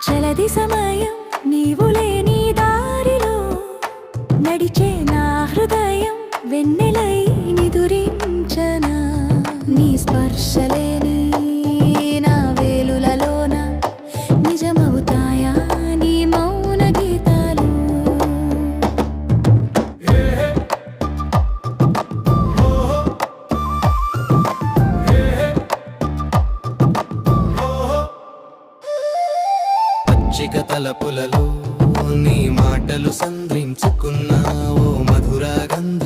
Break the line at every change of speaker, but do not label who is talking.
చలది సమయం నీవు లేని దారిలో నడిచే నా హృదయం వెన్నెలై నిదురించనా నీ స్పర్శలేని నా వేలులలోన నిజమవుతాయా నీ మౌన గీతాలు
పచ్చిక తలపులలో నీ మాటలు సంద్రించుకున్నావో మధుర గంధ